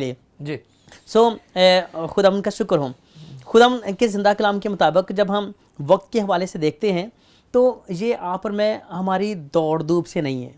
लिए जी। खुदा उनका शुक्र हो। खुदा के ज़िंदा कलाम के मुताबिक जब हम वक्त के हवाले से देखते हैं तो ये आप और मैं हमारी दौड़ धूप से नहीं है,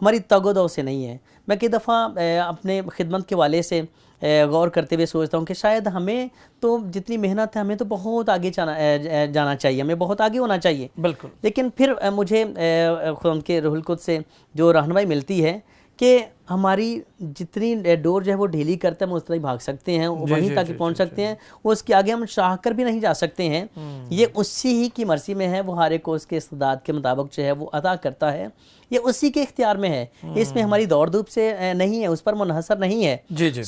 हमारी तगोदो से नहीं है। मैं कई दफ़ा अपने खिदमत के वाले से गौर करते हुए सोचता हूँ कि शायद हमें तो जितनी मेहनत है हमें तो बहुत आगे जाना चाहिए, हमें बहुत आगे होना चाहिए। बिल्कुल। लेकिन फिर मुझे खुदा के रूहुल कुद्स से जो रहनुमाई मिलती है कि हमारी जितनी डोर जो है वो ढीली करते हैं हम उस तरह ही भाग सकते हैं, वहीं तक पहुंच सकते हैं, उसके आगे हम चाह कर भी नहीं जा सकते हैं। ये उसी ही की मर्जी में है, वो हर एक को उसके इस्तेदाद के मुताबिक जो है वो अदा करता है, ये उसी के इख्तियार में है। इसमें हमारी दौड़ धूप से नहीं है, उस पर मुनहसर नहीं है। जी जी।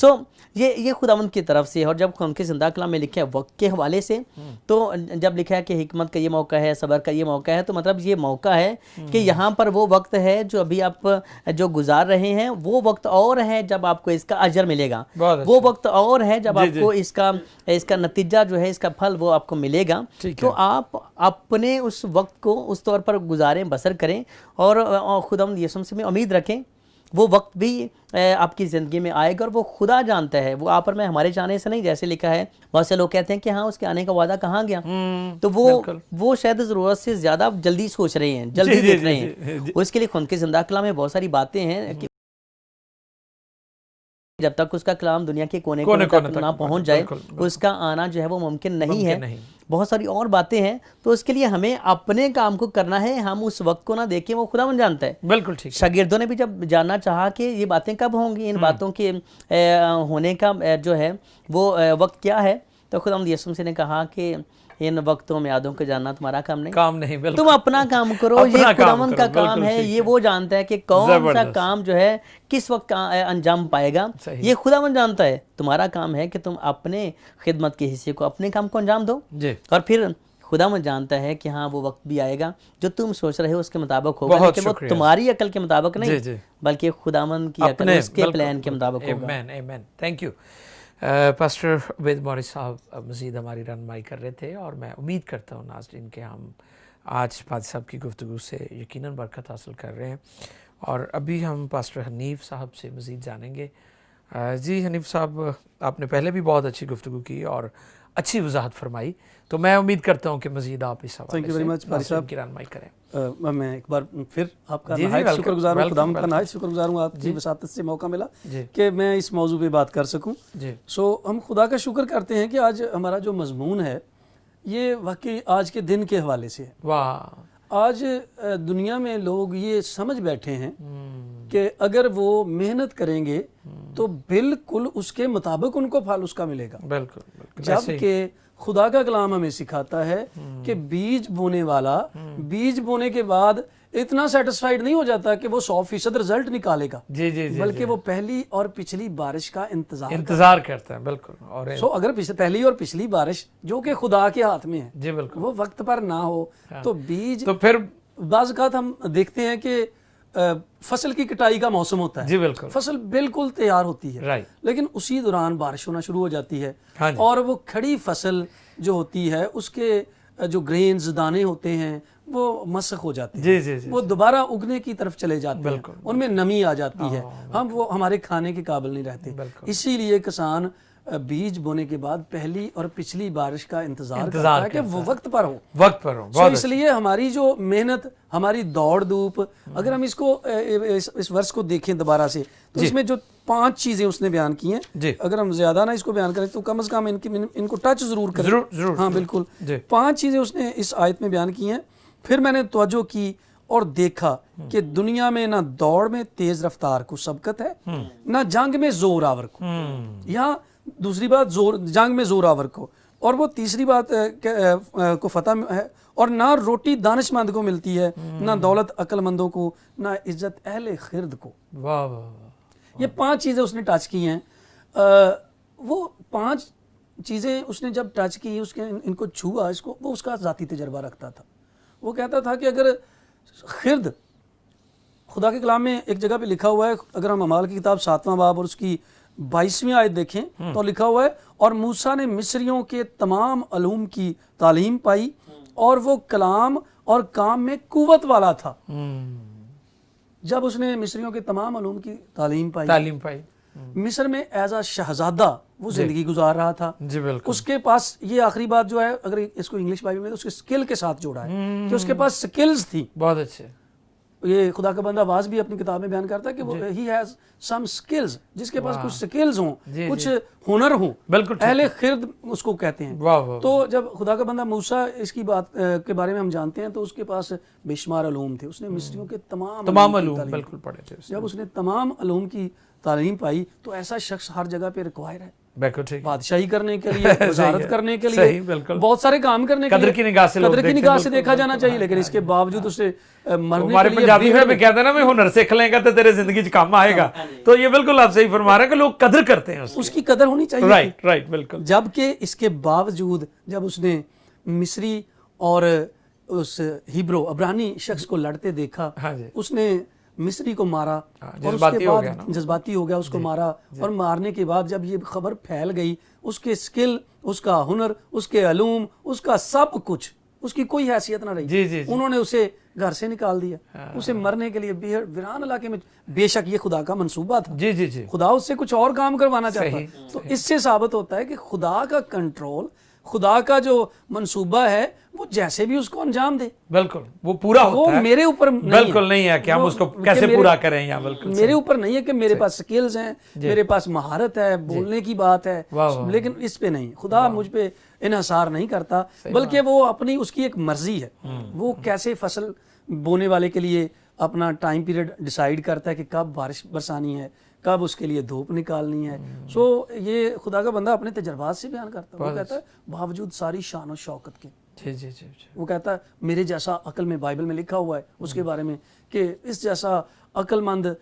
ये खुदावंद की तरफ से। और जब उनके ज़िंदा कलाम में लिखा है वक्त के हवाले से, तो जब लिखा है कि हिकमत का ये मौका है, सब्र का ये मौका है, तो मतलब ये मौका है कि यहाँ पर वो वक्त है जो अभी आप जो गुजार रहे हैं, वो वक्त और है जब आपको इसका अजर मिलेगा, वो वक्त और है जब आपको इसका नतीजा जो है, इसका फल वो आपको मिलेगा। तो आप अपने उस वक्त को उस तौर पर गुजारें, बसर करें और खुदावंद यीशु मसीह में उम्मीद रखें। वो वक्त भी आपकी ज़िंदगी में आएगा और वो खुदा जानता है, वो आप और मैं हमारे जाने से नहीं। जैसे लिखा है, बहुत से लोग कहते हैं कि हाँ उसके आने का वादा कहाँ गया, तो वो शायद ज़रूरत से ज़्यादा जल्दी सोच रहे हैं, जल्दी देख रहे हैं। उसके लिए खुद के ज़िंदा कलाम में बहुत सारी बातें हैं कि जब तक उसका कलाम दुनिया के कोने तक ना पहुंच जाए, उसका आना जो है वो मुमकिन नहीं है। बहुत सारी और बातें हैं, तो उसके लिए हमें अपने काम को करना है। हम उस वक्त को ना देखें, वो खुदावंद जानता है। बिल्कुल ठीक। शागिर्दों ने भी जब जानना चाहा कि ये बातें कब होंगी, इन बातों के होने का जो है वो वक्त क्या है, तो खुदावंद यीशु मसीह ने कहा कि इन वक्तों में यादों को जानना तुम्हारा काम नहीं, तुम अपना काम करो, ये खुदावंद का काम है। ये वो जानता है कि कौन सा काम जो है किस वक्त अंजाम पाएगा, ये खुदावंद जानता है। तुम्हारा काम है कि तुम अपने खिदमत के हिस्से को, अपने काम को अंजाम दो, और फिर खुदावंद जानता है कि हाँ वो वक्त भी आएगा जो तुम सोच रहे हो उसके मुताबिक होगा, लेकिन वो तुम्हारी अकल के मुताबिक नहीं, बल्कि खुदावंद की अकल, उसके प्लान के मुताबिक होगा। आमीन। Thank you. Pastor Ubaid Maurice साहब मज़ीद हमारी रहनुमाई कर रहे थे, और मैं उम्मीद करता हूँ नाज़रीन के हम आज पादी साहब की गुफ्तगू से यकीनन बरकत हासिल कर रहे हैं। और अभी हम पास्टर हनीफ साहब से मज़ीद जानेंगे। जी हनीफ साहब, आपने पहले भी बहुत अच्छी गुफ्तगू की और अच्छी वजाहत फरमाई, तो मैं उम्मीद करता हूँ कि मज़ीद आप इस हवाले से की रहनुमाई करें। मैं एक बार फिर आपका नहायत शुक्रगुजार हूँ, खुदावंद का नहायत शुक्रगुजार हूँ, आपकी वसातत से मौका मिला कि मैं इस मौजू पे बात कर सकूँ। हम खुदा का शुक्र करते हैं कि आज हमारा जो मजमून है ये वाकई आज के दिन के हवाले से है। वाह। आज दुनिया में लोग ये समझ बैठे हैं कि अगर वो मेहनत करेंगे तो बिल्कुल उसके मुताबिक उनको फल उसका मिलेगा। बिल्कुल। जबकि खुदा का कलाम हमें सिखाता है कि बीज बोने वाला बीज बोने के बाद इतना सेटिस्फाइड नहीं हो जाता कि वो 100% रिजल्ट निकालेगा, बल्कि वो पहली और पिछली बारिश का इंतजार करता है। बिल्कुल। और अगर पहली और पिछली बारिश जो कि खुदा के हाथ में है, जी बिल्कुल, वो वक्त पर ना हो तो बीज, तो फिर बाज़ औक़ात हम देखते हैं कि फसल की कटाई का मौसम होता है, जी बिल्कुल, फसल बिल्कुल तैयार होती है, राइट, लेकिन उसी दौरान बारिश होना शुरू हो जाती है, हाँ, और वो खड़ी फसल जो होती है उसके जो ग्रेन्स दाने होते हैं वो मसख हो जाते हैं, जी, वो दोबारा उगने की तरफ चले जाते हैं, उनमें नमी आ जाती है, हम वो हमारे खाने के काबिल नहीं रहते। इसीलिए किसान बीज बोने के बाद पहली और पिछली बारिश का इंतजार करता है कि वो वक्त पर हो। तो इसलिए हमारी जो मेहनत, हमारी दौड़ धूप, अगर हम इसको इस वर्ष को देखें दोबारा से, तो इसमें जो 5 चीजें उसने बयान की हैं, अगर हम ज्यादा ना इसको बयान करें तो कम से कम इनको टच जरूर करें। जरूर, हाँ बिल्कुल। 5 चीजें उसने इस आयत में बयान की हैं। फिर मैंने तवज्जो की और देखा कि दुनिया में ना दौड़ में तेज रफ्तार को सबकत है, ना जंग में जोर आवर को। यहाँ दूसरी बात जंग में जोर आवर को, और वो तीसरी बात को फतह है, और ना रोटी दानिशमंद को मिलती है, ना दौलत अक्लमंदों को, ना इज्जत अहले खिर्द को। वाह। ये 5 चीजें उसने टच की हैं। वो 5 चीजें उसने जब टच की, उसके इनको छुआ, इसको, वो उसका जाती तजर्बा रखता था। वो कहता था कि अगर खिर्द, खुदा के कलाम में एक जगह पे लिखा हुआ है, अगर हम अमाल की किताब 7वां बाब और उसकी 22वीं आयत देखें तो लिखा हुआ है, और मूसा ने मिस्रियों के तमाम अलूम की तालीम पाई और वो कलाम और काम में कुव्वत वाला था। जब उसने मिस्रियों के तमाम अलूम की तालीम पाई मिस्र में एज अ शहजादा वो जिंदगी गुजार रहा था। जी बिल्कुल। उसके पास ये आखिरी बात जो है, अगर इसको इंग्लिश बाइबल में तो उसके स्किल के साथ जोड़ा है कि उसके पास स्किल्स थी। बहुत अच्छे। ये खुदा का बंदा आवाज भी अपनी किताब में बयान करता है कि वो ही हैज सम स्किल्स, जिसके पास कुछ स्किल्स हों, कुछ हुनर हों, बिल्कुल अहले खिर्द उसको कहते हैं। वाह वाह। तो जब खुदा का बंदा मूसा इसकी बात के बारे में हम जानते हैं, तो उसके पास बेशुमार अलूम थे। उसने मिस्रियों के तमाम अलूम बिल्कुल पढ़े थे। जब उसने तमाम अलूम की तालीम पाई, तो ऐसा शख्स हर जगह पे रिक्वायर है, बादशाही करने के लिए, वजारत करने के लिए, बहुत सारे काम करने के लिए, कदर की निगाह से देखा जाना चाहिए। लेकिन इसके बावजूद उसे मरने के लिए पंजाबी में कहते हैं ना, मैं हुनर सीख लेगा तो तेरे जिंदगी च काम आएगा। तो ये बिल्कुल आप सही फरमा रहे हैं कि लोग कदर करते हैं, उसकी कदर होनी चाहिए। राइट राइट बिल्कुल। जबकि इसके बावजूद जब उसने मिस्री और उस हिब्रो अब्रानी शख्स को लड़ते देखा, उसने मिस्री को मारा और उसके बाद जज्बाती हो गया, उसको मारा। और मारने के बाद जब ये खबर फैल गई, उसके स्किल, उसका हुनर, उसके अलूम, उसका सब कुछ, उसकी कोई हैसियत ना रही। जी। उन्होंने उसे घर से निकाल दिया, उसे मरने के लिए वीरान इलाके में। बेशक ये खुदा का मंसूबा था, जी। खुदा उससे कुछ और काम करवाना चाहता है। तो इससे साबित होता है कि खुदा का कंट्रोल, खुदा का जो मंसूबा है, वो जैसे भी उसको अंजाम दे, बिल्कुल वो पूरा होता है। मेरे ऊपर बिल्कुल नहीं है कि हम उसको कैसे पूरा करें, या बिल्कुल मेरे ऊपर नहीं है कि मेरे पास स्किल्स हैं, मेरे पास महारत है, बोलने की बात है, लेकिन इस पे नहीं। खुदा मुझ पे इन्हिसार नहीं करता, बल्कि वो अपनी, उसकी एक मर्जी है। वो कैसे फसल बोने वाले के लिए अपना टाइम पीरियड डिसाइड करता है कि कब बारिश बरसानी है, कब उसके लिए धूप निकालनी है। सो ये खुदा का बंदा अपने तजर्बात से बयान करता है। वो कहता है बावजूद सारी शान और शौकत के, जी। वो कहता है मेरे जैसा अक्ल में, बाइबल में लिखा हुआ है उसके बारे में कि इस जैसा अक्लमंद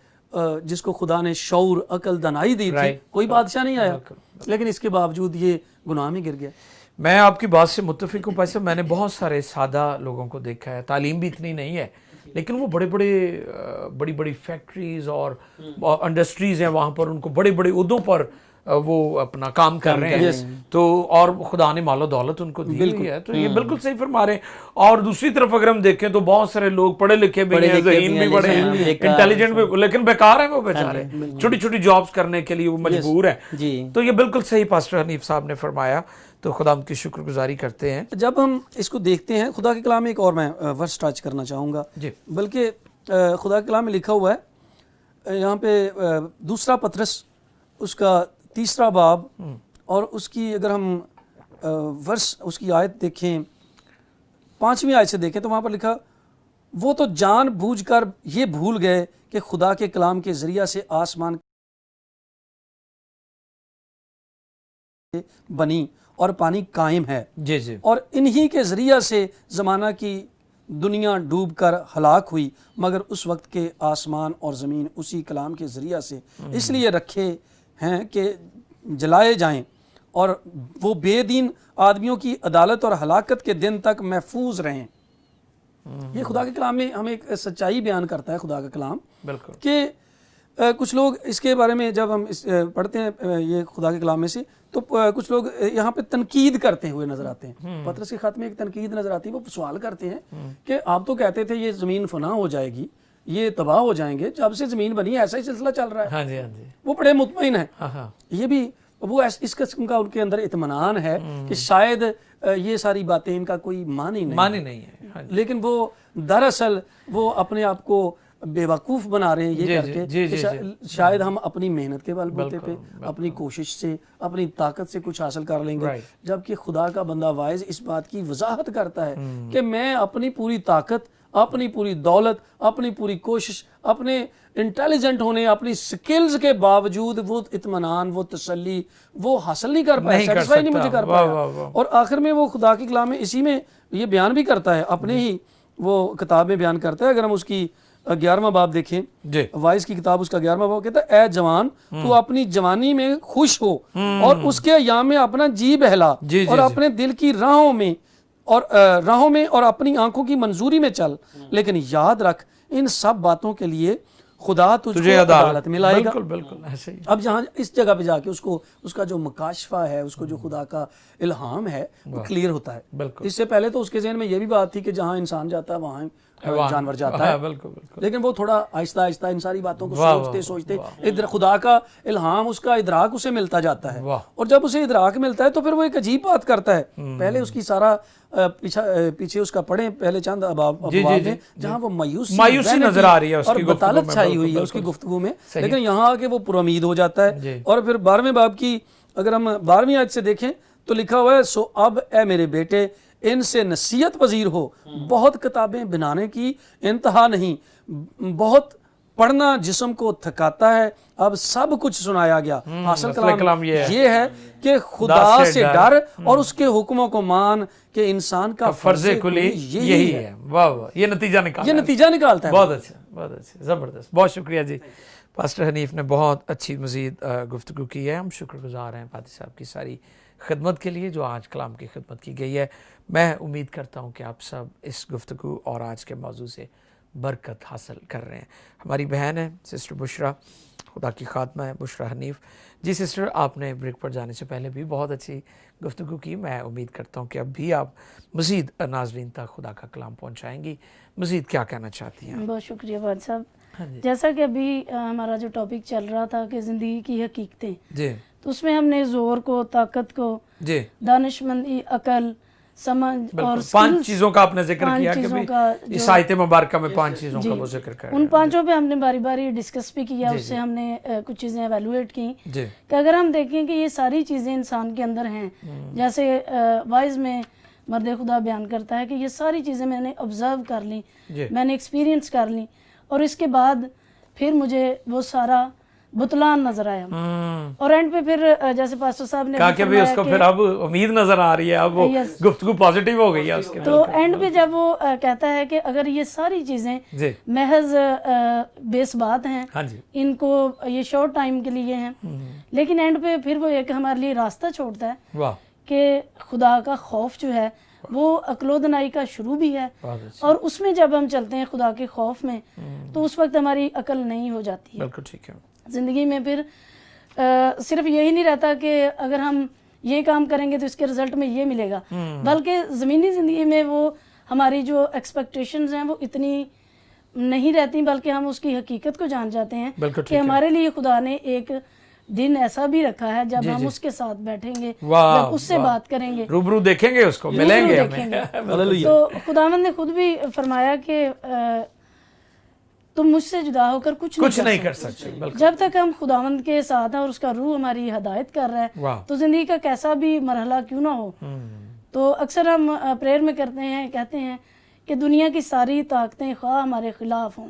जिसको खुदा ने शऊर, अकल, दनाई दी थी, कोई बादशाह नहीं आया, लेकिन इसके बावजूद ये गुनाह में गिर गया। मैं आपकी बात से मुत्तफिक हूँ। पैसे मैंने बहुत सारे सादा लोगों को देखा है, तालीम भी इतनी नहीं है, लेकिन वो बड़ी बड़ी फैक्ट्रीज और इंडस्ट्रीज हैं, वहाँ पर उनको बड़े बड़े उहदों पर वो अपना काम कर रहे हैं। तो और खुदा ने मालो दौलत उनको दी हुई है। तो ये बिल्कुल सही फरमा रहे हैं। और दूसरी तरफ अगर हम देखें तो बहुत सारे लोग पढ़े लिखे भी हैं, ज़हीन भी बड़े हैं, इंटेलिजेंट भी, लेकिन बेकार हैं वो बेचारे, छोटी छोटी जॉब्स करने के लिए वो मजबूर हैं। तो ये बिल्कुल सही पास्टर हनीफ साहब ने फरमाया। तो खुदा उनकी शुक्रगुजारी करते हैं। जब हम इसको देखते हैं, खुदा के कलाम में एक और मैं वर्स टच करना चाहूँगा, बल्कि खुदा के कलाम में लिखा हुआ है यहाँ पे 2 पतरस उसका 3 बाब, और उसकी अगर हम वर्ष उसकी आयत देखें, 5वीं आयत से देखें, तो वहाँ पर लिखा, वो तो जान बूझ कर ये भूल गए कि खुदा के कलाम के जरिया से आसमान बनी और पानी कायम है। जी। और इन्हीं के जरिया से ज़माना की दुनिया डूब कर हलाक हुई, मगर उस वक्त के आसमान और ज़मीन उसी कलाम के ज़रिया से इसलिए रखे हैं कि जलाए जाएं, और वो बेदीन आदमियों की अदालत और हलाकत के दिन तक महफूज रहें। ये खुदा के कलाम में हमें एक सच्चाई बयान करता है, खुदा का कलाम, बिल्कुल, कि कुछ लोग इसके बारे में जब हम पढ़ते हैं ये खुदा के कलाम में से, तो कुछ लोग यहाँ पे तनकीद करते हुए नजर आते हैं। पतरस के खत में एक तनकीद नजर आती है। वो सवाल करते हैं कि आप तो कहते थे ये ज़मीन फना हो जाएगी, ये तबाह हो जाएंगे, जब से ज़मीन बनी ऐसा ही सिलसिला चल रहा है। हाँ जी। वो बड़े मुतमईन है। ये भी वो इस किस्म का उनके अंदर इत्मीनान है कि शायद ये सारी बातें इनका कोई मान ही नहीं है। लेकिन वो दरअसल वो अपने आप को बेवकूफ़ बना रहे हैं ये करके, शायद हम अपनी मेहनत के बलबूते पे, अपनी कोशिश से, अपनी ताकत से कुछ हासिल कर लेंगे। जबकि खुदा का बंदा वाइज इस बात की वजाहत करता है कि मैं अपनी पूरी ताकत, अपनी पूरी दौलत, अपनी पूरी कोशिश, अपने इंटेलिजेंट होने, अपनी स्किल्स के बावजूद वो इत्मीनान, वो तसल्ली वो हासिल नहीं कर पाया, सेटिस्फाई नहीं मुझे कर पाया। और आखिर में वो खुदा की कलाम में इसी में ये बयान भी करता है, अपने ही वो किताब में बयान करता है। अगर हम उसकी 11वां बाब देखें, वाइस की किताब, उसका 11वां बाब कहता है, ए जवान तू अपनी जवानी में खुश हो और उसके अय्याम में अपना जी बहला, और अपने दिल की राहों में और अपनी आंखों की मंजूरी में चल, लेकिन याद रख इन सब बातों के लिए खुदा तुझे अदालत में लाएगा। बिल्कुल ऐसे ही। अब जहाँ इस जगह पे जाके उसका जो मुकाशफा है, उसको जो खुदा का इल्हाम है, वो क्लियर होता है। इससे पहले तो उसके ज़हन में ये भी बात थी कि जहाँ इंसान जाता है वहाँ जानवर जाता है, बिल्कुल बिल्कुल। लेकिन वो थोड़ा आहिस्ता आहिस्ता इन सारी बातों को वाह, सोचते वाह, सोचते वाह। इधर खुदा का इल्हाम, उसका इदराक उसे मिलता जाता है। वाह। और जब उसे इदराक मिलता है तो फिर वो एक अजीब बात करता है। पहले उसकी सारा पीछे उसका पढ़े पहले चंद अबाब में जहाँ वो मायूसी नजर आ रही है उसकी और गुफ्तगू बतालत में, छाई बिल्कुल, हुई है उसकी बिल्कुल। गुफ्तगू में, सही। लेकिन यहाँ आके वो पुरुमीद हो जाता जी। है। और फिर 12वें बाब की अगर हम 12वीं आयत से देखें तो लिखा हुआ है, सो अब ए मेरे बेटे इनसे नसीहत पजीर हो, बहुत किताबें बनाने की इंतहा नहीं, बहुत पढ़ना जिस्म को थकाता है, अब सब कुछ सुनाया गया। हासिल कलाम ये है कि खुदा से डर और उसके हुक्मों को मान के इंसान का फर्ज कुली यही है। वाह वाह, ये नतीजा निकालता है। बहुत अच्छा, बहुत अच्छा, ज़बरदस्त। बहुत शुक्रिया जी, पास्टर हनीफ ने बहुत अच्छी मज़ीद गुफ्तगू की है। हम शुक्रगुजार हैं पादी साहब की सारी खिदमत के लिए जो आज कलाम की खिदमत की गई है। मैं उम्मीद करता हूँ कि आप सब इस गुफ्तगू और आज के मौजू से बरकत हासिल कर रहे हैं। हमारी बहन है सिस्टर बुशरा, खुदा की खात्मा है बुशरा हनीफ जी। सिस्टर, आपने ब्रेक पर जाने से पहले भी बहुत अच्छी गुफ्तगू की। मैं उम्मीद करता हूँ कि अब भी आप मज़ीद नाज़रीन तक खुदा का कलाम पहुँचाएँगी। मज़ीद क्या कहना चाहती हैं? बहुत शुक्रिया बाद साहब। जैसा कि अभी हमारा जो टॉपिक चल रहा था कि ज़िंदगी की हकीकतें जी, तो उसमें हमने ज़ोर को, ताकत को, जी, दानिशमंदी, अकल, समझ और 5 चीज़ों का आपने जिक्र किया कि भाई इस आयत मुबारक में 5 चीज़ों का वो जिक्र कर रहे उन हैं। 5 पे हमने बारी बारी डिस्कस भी किया। उससे हमने कुछ चीज़ें एवेलुएट की जी, कि अगर हम देखें कि ये सारी चीज़ें इंसान के अंदर हैं, जैसे वाइज में मर्द खुदा बयान करता है कि ये सारी चीज़ें मैंने ऑब्जर्व कर ली, मैंने एक्सपीरियंस कर ली, और इसके बाद फिर मुझे वो सारा बुतलान नजर आया। और एंड पे फिर जैसे पास्टर साहब ने कहा कि भी उसको फिर अब उम्मीद नजर आ रही है, अब वो गुफ्तगू पॉजिटिव हो गई है उसके। तो एंड पे जब वो कहता है कि अगर ये सारी चीजें महज बेस बात हैं, हाँ जी, इनको ये शॉर्ट टाइम के लिए हैं, लेकिन एंड पे फिर वो एक हमारे लिए रास्ता छोड़ता है वाह, कि खुदा का खौफ जो है वो अक्लोदनाई का शुरू भी है, और उसमें जब हम चलते हैं खुदा के खौफ में तो उस वक्त हमारी अकल नहीं हो जाती है। बिल्कुल ठीक है। ज़िंदगी में फिर सिर्फ यही नहीं रहता कि अगर हम ये काम करेंगे तो इसके रिजल्ट में ये मिलेगा, बल्कि ज़मीनी ज़िंदगी में वो हमारी जो एक्सपेक्टेशंस हैं वो इतनी नहीं रहती, बल्कि हम उसकी हकीकत को जान जाते हैं कि हमारे लिए खुदा ने एक दिन ऐसा भी रखा है जब हम उसके साथ बैठेंगे, जब उससे बात करेंगे, रूबरू देखेंगे, उसको मिलेंगे। तो खुदावंद ने खुद भी फरमाया कि तुम मुझसे जुदा होकर कुछ नहीं कर सकते। जब तक हम खुदावंद के साथ हैं और उसका रूह हमारी हिदायत कर रहा है, तो जिंदगी का कैसा भी मरहला क्यों ना हो। तो अक्सर हम प्रेयर में करते हैं, कहते हैं कि दुनिया की सारी ताकतें ख्वाह हमारे खिलाफ हों,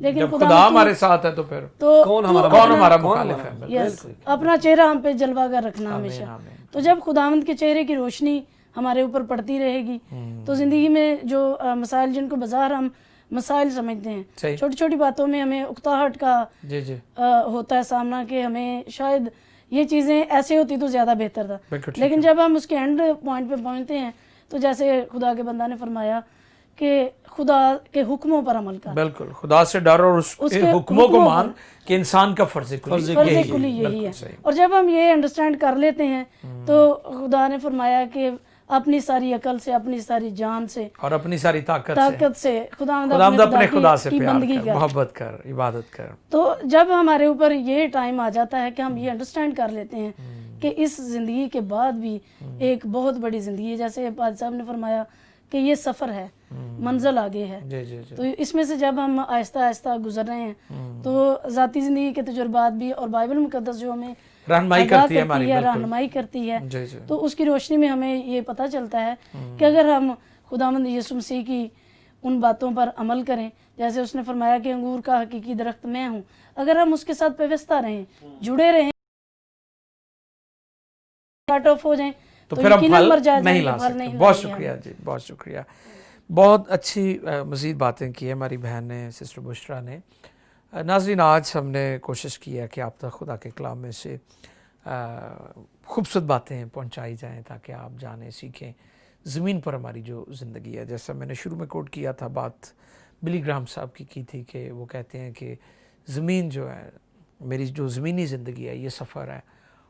लेकिन खुदा हमारे साथ है तो फिर कौन हमारा मुखालिफ है। यस, अपना चेहरा हम पे जलवा कर रखना हमेशा। तो जब खुदावंद के चेहरे की रोशनी हमारे ऊपर पड़ती रहेगी तो जिंदगी में जो मसाइल, जिनको बाजार हम मसाइल समझते हैं, छोटी छोटी बातों में हमें उकताहट का होता है सामना, कि हमें शायद ये चीज़ें ऐसे होती तो ज़्यादा बेहतर था, लेकिन जब हम उसके एंड पॉइंट पे पहुंचते हैं तो जैसे खुदा के बंदा ने फरमाया कि खुदा के हुक्मों पर अमल कर, बिल्कुल खुदा से डर और उसके हुक्मों को मान कि इंसान का फर्ज कुली यही है। और जब हम ये अंडरस्टैंड कर लेते हैं तो खुदा ने फरमाया कि अपनी सारी अकल से, अपनी सारी जान से और अपनी सारी ताकत से खुदावंद अपने खुदा से प्यार कर, मोहब्बत कर, इबादत कर। तो जब हमारे ऊपर ये टाइम आ जाता है कि हम ये अंडरस्टैंड कर लेते हैं कि इस जिंदगी के बाद भी एक बहुत बड़ी जिंदगी है, जैसे पाद साहब ने फरमाया कि ये सफर है, मंजिल आगे है। तो इसमें से जब हम आहिस्ता आहिस्ता गुजर रहे हैं तो ज़ाती ज़िंदगी के तजुर्बात भी और बाइबल मुकद्दस जो हमें रहनुमाई करती है, तो उसकी रोशनी में हमें ये पता चलता है कि अगर हम खुदावंद यीशु मसीह की उन बातों पर अमल करें, जैसे उसने फरमाया कि अंगूर का हकीकी दरख्त मैं हूँ, अगर हम उसके साथ पेवस्ता रहें, जुड़े रहें, कट ऑफ हो जाएं तो फिर हम फल नहीं ला सकते। बहुत शुक्रिया जी, बहुत शुक्रिया। बहुत अच्छी मज़ीद बातें की है हमारी बहन ने, सिस्टर बुशरा ने। नाज़रीन, आज हमने कोशिश की है कि आप तक खुदा के कलाम में से खूबसूरत बातें पहुंचाई जाएं ताकि आप जानें, सीखें ज़मीन पर हमारी जो ज़िंदगी है। जैसा मैंने शुरू में कोट किया था, बात बिली ग्राहम साहब की थी कि वो कहते हैं कि ज़मीन जो है, मेरी जो ज़मीनी ज़िंदगी है, ये सफ़र है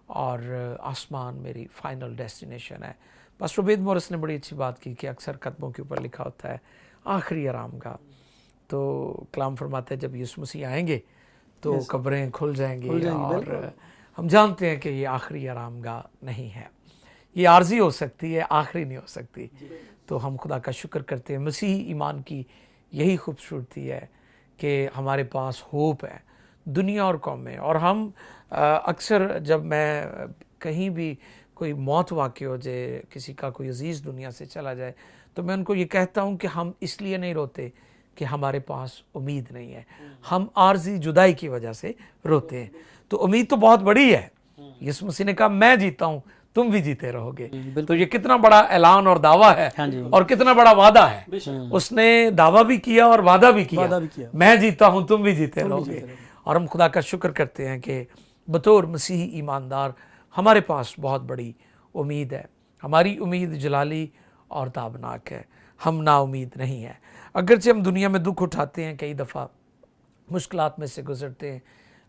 और आसमान मेरी फ़ाइनल डेस्टिनेशन है। पास्टर उबैद मोरिस ने बड़ी अच्छी बात की कि अक्सर कदमों के ऊपर लिखा होता है आखिरी आराम गाह। तो कलाम फरमाते हैं जब यीशु मसीह आएंगे तो कब्रें खुल जाएंगी और हम जानते हैं कि ये आखिरी आराम गाह नहीं है, ये आर्जी हो सकती है, आखिरी नहीं हो सकती। तो हम खुदा का शुक्र करते हैं। मसीह ईमान की यही खूबसूरती है कि हमारे पास होप है दुनिया और कौम में। और हम अक्सर जब मैं कहीं भी कोई मौत वाक़ई हो जाए, किसी का कोई अजीज़ दुनिया से चला जाए, तो मैं उनको ये कहता हूँ कि हम इसलिए नहीं रोते कि हमारे पास उम्मीद नहीं है, हम आर्जी जुदाई की वजह से रोते हैं। तो उम्मीद तो बहुत बड़ी है। यीशु मसीह ने कहा मैं जीता हूँ, तुम भी जीते रहोगे। तो ये कितना बड़ा ऐलान और दावा है और कितना बड़ा वादा है। उसने दावा भी किया और वादा भी किया, मैं जीता हूं, तुम भी जीते रहोगे। और हम खुदा का शुक्र करते हैं कि बतौर मसीही ईमानदार हमारे पास बहुत बड़ी उम्मीद है। हमारी उम्मीद जलाली और ताबनाक है, हम ना उम्मीद नहीं है। अगरचे हम दुनिया में दुख उठाते हैं, कई दफ़ा मुश्किलात में से गुजरते हैं,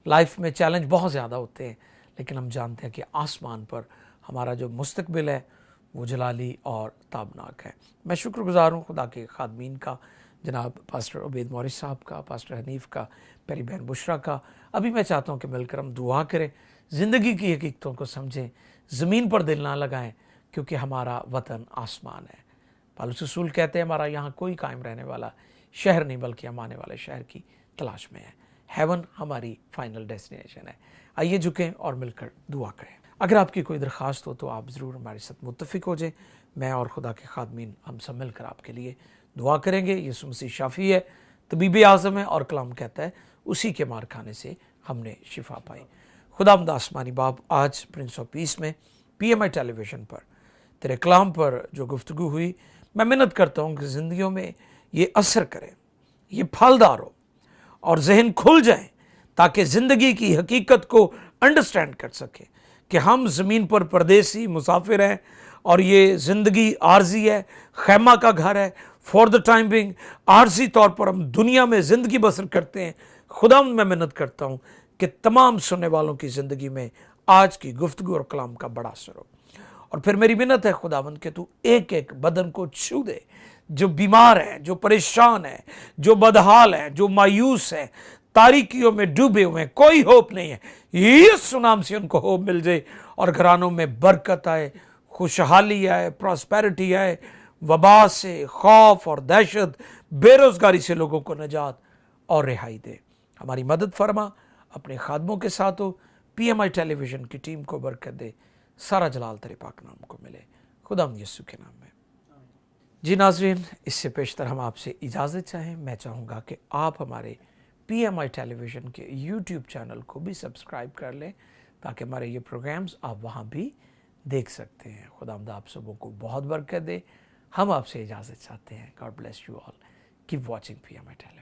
लाइफ में चैलेंज बहुत ज़्यादा होते हैं, लेकिन हम जानते हैं कि आसमान पर हमारा जो मुस्तकबिल है वो जलाली और ताबनाक है। मैं शुक्रगुजार हूँ खुदा के खादमीन का, जनाब पास्टर उबैद मौरिस साहब का, पास्टर हनीफ का, प्यारी बहन बुशरा का। अभी मैं चाहता हूँ कि मिलकर हम दुआ करें, ज़िंदगी की हकीकतों को समझें, ज़मीन पर दिल ना लगाएं, क्योंकि हमारा वतन आसमान है। पौलुस रसूल कहते हैं हमारा यहाँ कोई कायम रहने वाला शहर नहीं, बल्कि हम आने वाले शहर की तलाश में है। हेवन हमारी फाइनल डेस्टिनेशन है। आइए झुकें और मिलकर दुआ करें। अगर आपकी कोई दरख्वास्त हो तो आप ज़रूर हमारे साथ मुत्तफ़िक हो जाएं। मैं और खुदा के खादमीन हम सब मिलकर आपके लिए दुआ करेंगे। यीशु मसीह शाफ़ी है, तबीब आज़म है, और कलाम कहता है उसी के मार खाने से हमने शिफा पाई। खुदावंद आसमानी बाप, आज प्रिंस ऑफ पीस में PMI टेलीविज़न पर तेरे कलाम पर जो गुफ्तगू हुई, मैं मिन्नत करता हूँ कि ज़िंदगियों में ये असर करे, ये फलदार हो और जहन खुल जाए, ताकि ज़िंदगी की हकीकत को अंडरस्टैंड कर सके कि हम ज़मीन पर परदेसी मुसाफिर हैं और ये ज़िंदगी आर्जी है, खैमा का घर है। फॉर द टाइम बिंग आर्जी तौर पर हम दुनिया में ज़िंदगी बसर करते हैं। खुदावंद मैं मिन्नत करता हूँ कि तमाम सुनने वालों की ज़िंदगी में आज की गुफ्तगू और कलाम का बड़ा असर हो। और फिर मेरी मिन्नत है खुदावंद कि तू एक एक बदन को छू दे, जो बीमार है, जो परेशान है, जो बदहाल है, जो मायूस है, तारीकियों में डूबे हुए हैं, कोई होप नहीं है, यीशु नाम से उनको होप मिल जाए और घरानों में बरकत आए, खुशहाली आए, प्रॉस्पेरिटी आए, वबा से, खौफ और दहशत, बेरोजगारी से लोगों को निजात और रिहाई दे। हमारी मदद फरमा, अपने खादमों के साथ हो, PMI टेलीविज़न की टीम को बरकत दे। सारा जलाल तेरे पाक नाम को मिले, खुदावंद यीशु के नाम में। जी नाज़रीन, इससे पेशतर हम आपसे इजाज़त चाहें। मैं चाहूँगा कि आप हमारे PMI टेलीविज़न के YouTube चैनल को भी सब्सक्राइब कर लें, ताकि हमारे ये प्रोग्राम्स आप वहाँ भी देख सकते हैं। खुदावंद आप सबों को बहुत बरकत दे। हम आपसे इजाज़त चाहते हैं। God bless you all. Keep watching PMI television.